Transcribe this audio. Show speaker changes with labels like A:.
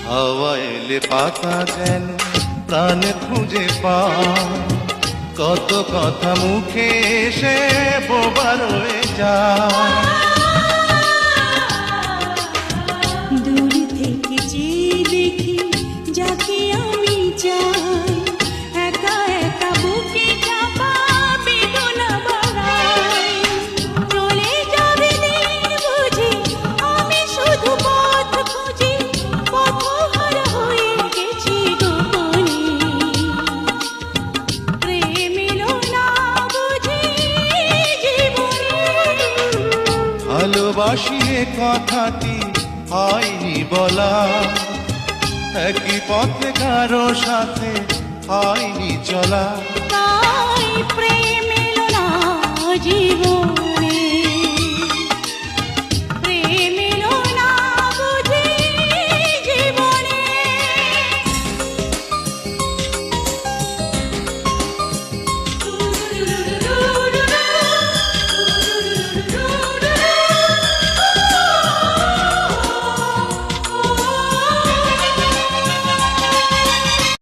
A: হাওয়া এলে পাতা যেন প্রাণে খুঁজে পায়, কত কথা মুখে এসে বোবা রয়ে যায়।
B: দূর থেকে যে দেখি যাকে আমি চাই, একা একা বুকে চাপা বেদনা বাড়াই। চলে যাবে দিন বুঝি আমি শুধু পথ খুঁজি, পথহারা হয়ে গেছি গোপনে। প্রেম এলো না বুঝি জীবনে।
A: ভালোবাসি এ কথাটি হয়নি বলা, একই পথে কারো সাথে হয়নি চলা।
B: তাই প্রেম এলো না জীবনে।